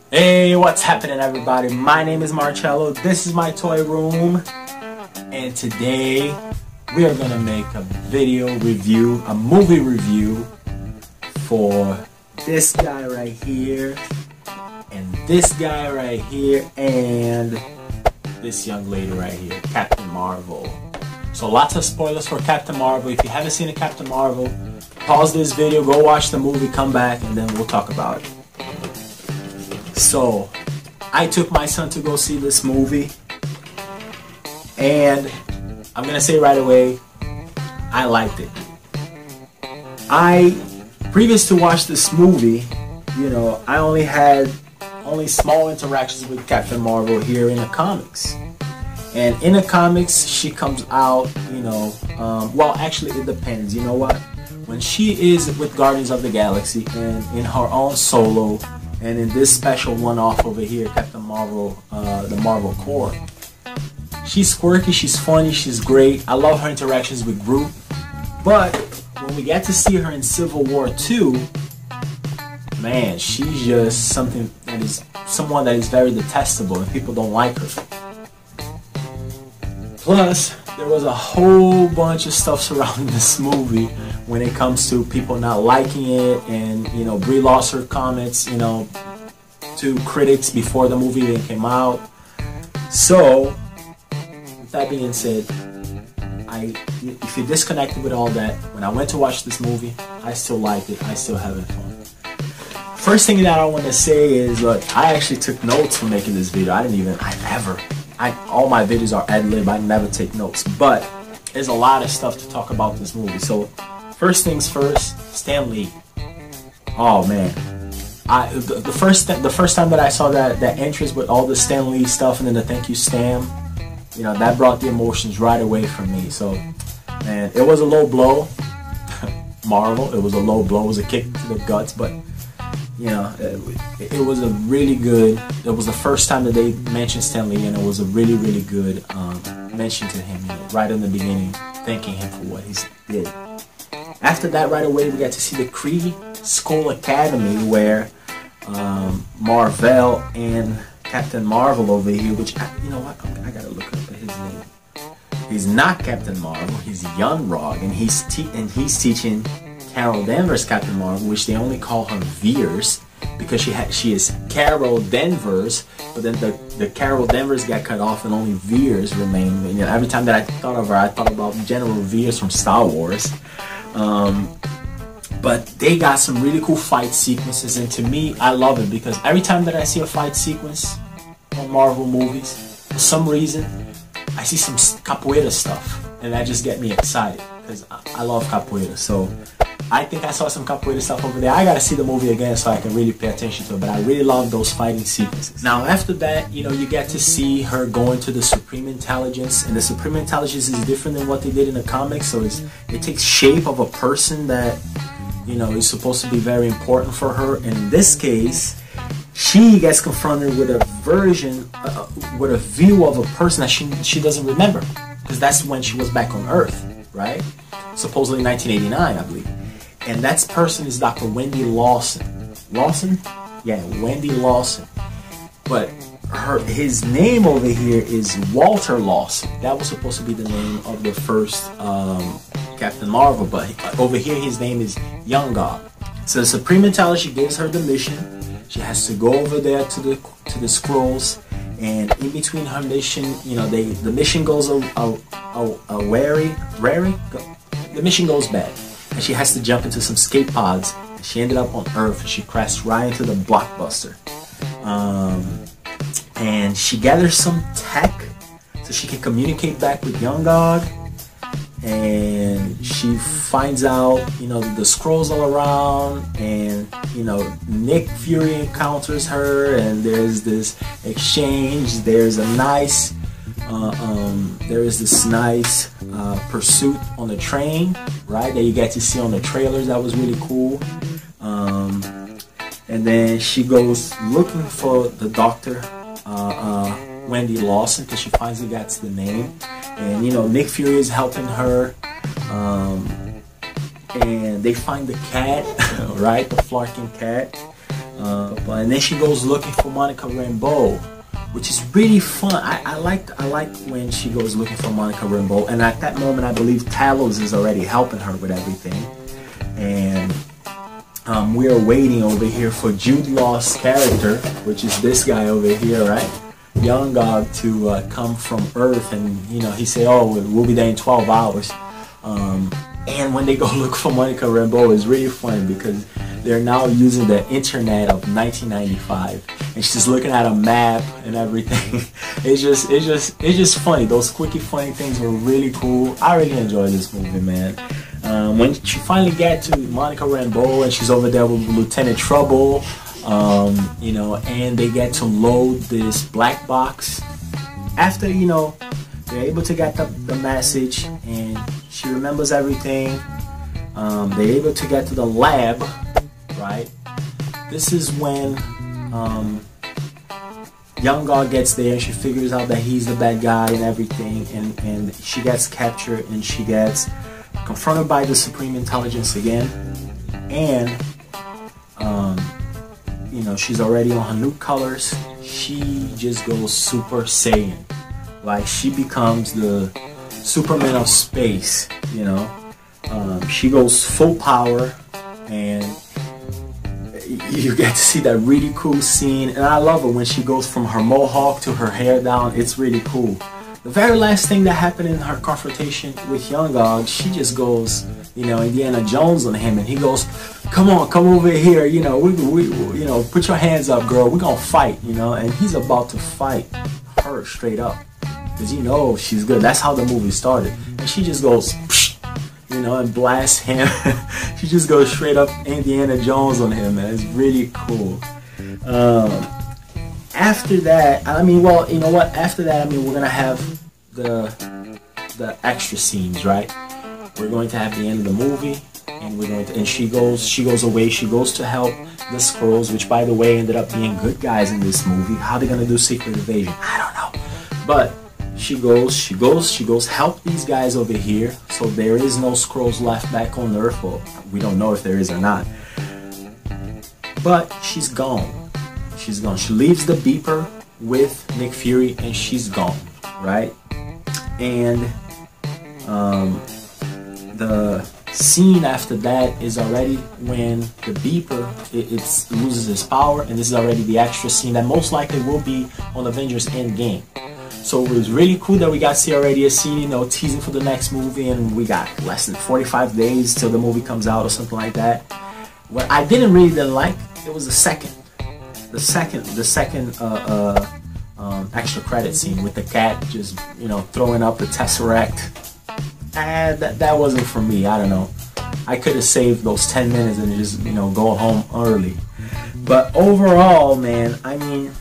Hey, what's happening, everybody? My name is Marcello. This is my toy room, and today we are gonna make a video review, a movie review for this guy right here, and this guy right here, and this young lady right here, Captain Mar-vell. So lots of spoilers for Captain Mar-vell. If you haven't seen a Captain Mar-vell, pause this video, go watch the movie, come back, and then we'll talk about it. So, I took my son to go see this movie, and I'm gonna say right away, I liked it. Previous to watch this movie, you know, I only had small interactions with Captain Mar-vell here in the comics. And in the comics, she comes out, you know, well, actually it depends, you know what? When she is with Guardians of the Galaxy and in her own solo, and in this special one-off over here, Captain Mar-vell, the Mar-vell Corps, she's quirky, she's funny, she's great. I love her interactions with Groot. But when we get to see her in Civil War 2, man, she's just someone that is very detestable, and people don't like her. Plus, there was a whole bunch of stuff surrounding this movie when it comes to people not liking it, and you know, Brie lost her comments, you know, to critics before the movie even came out. So, with that being said, if you're disconnected with all that, when I went to watch this movie, I still liked it. I still having fun. First thing that I want to say is, look, I actually took notes for making this video. All my videos are ad-lib. I never take notes, but there's a lot of stuff to talk about this movie. So, first things first, Stanley. Oh man, the first time that I saw that entrance with all the Stanley stuff and then the thank you Stam, you know, that brought the emotions right away from me. So, man, it was a low blow. Mar-vell, it was a low blow. It was a kick to the guts, but you know, it was a really good. It was the first time that they mentioned Stanley, and it was a really good mention to him, you know, right in the beginning, thanking him for what he did. After that, right away, we got to see the Kree Skull Academy, where Mar-vell and Captain Mar-vell over here, which, you know what, I gotta look up at his name. He's not Captain Mar-vell, he's yon-rogg, and he's teaching Carol Danvers Captain Mar-vell, which they only call her Veers, because she is Carol Danvers, but then the Carol Danvers got cut off and only Veers remained. You know, every time that I thought of her, I thought about General Veers from Star Wars. But they got some really cool fight sequences, and to me, I love it, because every time that I see a fight sequence on Marvel movies, for some reason, I see some capoeira stuff, and that just gets me excited, because I love capoeira. So I think I saw some capoeira stuff over there. I gotta see the movie again so I can really pay attention to it, but I really love those fighting sequences. Now after that, you know, you get to see her going to the Supreme Intelligence, and the Supreme Intelligence is different than what they did in the comics, so it takes shape of a person that, you know, is supposed to be very important for her, and in this case, she gets confronted with a view of a person that she doesn't remember, because that's when she was back on Earth, right? Supposedly 1989, I believe. And that person is Dr. Wendy Lawson. Lawson? Yeah, Wendy Lawson. But his name over here is Walter Lawson. That was supposed to be the name of the first Captain Mar-vell, but over here his name is yon-rogg. So the Supreme Intelligence gives her the mission. She has to go over there to the scrolls, and in between her mission, you know, the mission goes the mission goes bad, and she has to jump into some skate pods, and she ended up on Earth, and she crashed right into the blockbuster. And she gathers some tech so she can communicate back with yon-rogg, and she finds out, you know, the scrolls all around, and you know, Nick Fury encounters her, and there's this exchange. There's a nice this nice pursuit on the train, right, that you get to see on the trailers. That was really cool. And then she goes looking for the doctor, Wendy Lawson, because she finally gets the name. And you know, Nick Fury is helping her, and they find the cat, right, the flarking cat, And then she goes looking for Monica Rambeau, which is really fun. I like when she goes looking for Monica Rambeau, and at that moment I believe Talos is already helping her with everything, and we are waiting over here for Jude Law's character, which is this guy over here, right? yon-rogg, to come from Earth, and you know, he said, "Oh, we'll be there in 12 hours." And when they go look for Monica Rambeau, it's really funny because they're now using the internet of 1995, and she's looking at a map and everything. It's just funny. Those quickie funny things were really cool. I really enjoyed this movie, man. When she finally gets to Monica Rambeau and she's over there with Lieutenant Trouble, you know, and they get to load this black box. After, you know, they're able to get the message and she remembers everything. They're able to get to the lab, right? This is when yon-rogg gets there and she figures out that he's the bad guy and everything, and she gets captured and she gets confronted by the Supreme Intelligence again, and you know, she's already on her new colors. She just goes Super Saiyan, like she becomes the Superman of space, you know. She goes full power, and you get to see that really cool scene, and I love it when she goes from her mohawk to her hair down. It's really cool. The very last thing that happened in her confrontation with yon-rogg, she just goes, you know, Indiana Jones on him, and he goes, "Come on, come over here, you know, we you know, put your hands up, girl, we're gonna fight," you know, and he's about to fight her straight up, because you know she's good. That's how the movie started, and she just goes, psh, you know, and blasts him. She just goes straight up Indiana Jones on him, man. It's really cool. After that, I mean, well, you know what? After that, I mean, we're gonna have the extra scenes, right? We're going to have the end of the movie, and we're going to, and she goes away. She goes to help the Skrulls, which, by the way, ended up being good guys in this movie. How they gonna do Secret Invasion? I don't know, but she goes help these guys over here. So there is no Skrulls left back on Earth. Well, we don't know if there is or not, but she's gone. She's gone. She leaves the beeper with Nick Fury, and she's gone, right? And the scene after that is already when the beeper it loses its power, and this is already the extra scene that most likely will be on Avengers Endgame. So it was really cool that we got to see already a scene, you know, teasing for the next movie, and we got less than 45 days till the movie comes out or something like that. What I really didn't like, it was the second extra credit scene with the cat just, you know, throwing up the Tesseract. That wasn't for me. I don't know. I could have saved those 10 minutes and just, you know, go home early. But overall, man, I mean,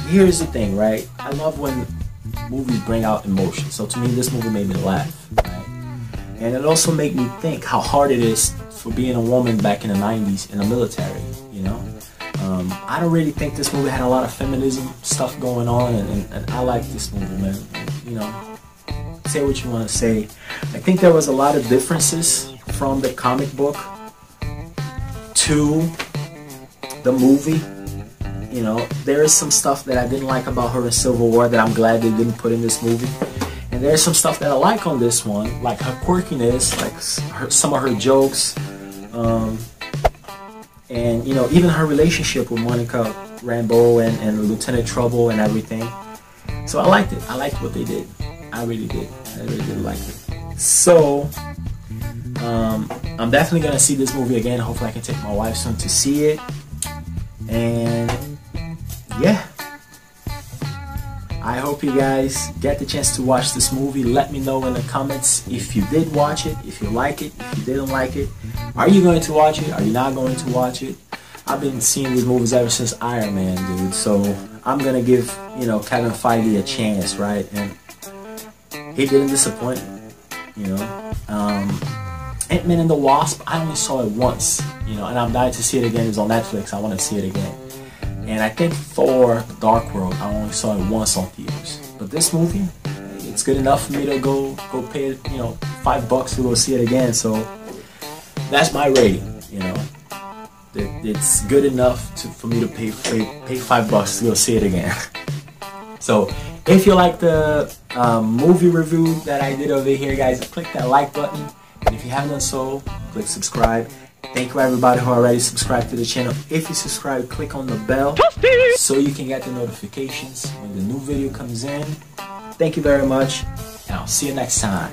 here's the thing, right? I love when movies bring out emotion. So to me, this movie made me laugh, right? And it also made me think how hard it is for being a woman back in the 90s in the military, you know? I don't really think this movie had a lot of feminism stuff going on, and I like this movie, man. You know, say what you want to say. I think there was a lot of differences from the comic book to the movie. You know, there is some stuff that I didn't like about her in Civil War that I'm glad they didn't put in this movie. And there's some stuff that I like on this one, like her quirkiness, like some of her jokes, and, you know, even her relationship with Monica Rambeau and Lieutenant Trouble and everything. So I liked it. I liked what they did. I really did. I really did like it. So, I'm definitely going to see this movie again. Hopefully I can take my wife soon to see it. And, yeah. I hope you guys get the chance to watch this movie. Let me know in the comments if you did watch it, if you like it, if you didn't like it. Are you going to watch it? Are you not going to watch it? I've been seeing these movies ever since Iron Man, dude. So I'm going to give, you know, Kevin Feige a chance, right? And he didn't disappoint me, you know. Ant-Man and the Wasp, I only saw it once, you know, and I'm dying to see it again. It's on Netflix. I want to see it again. And I think Thor: Dark World, I only saw it once on theaters. But this movie, it's good enough for me to go pay, you know, $5 to go see it again. So that's my rating, you know. it's good enough for me to pay $5 to go see it again. So if you like the movie review that I did over here, guys, click that like button. And if you haven't done so, click subscribe. Thank you everybody who already subscribed to the channel. If you subscribe, click on the bell so you can get the notifications when the new video comes in. Thank you very much, and I'll see you next time.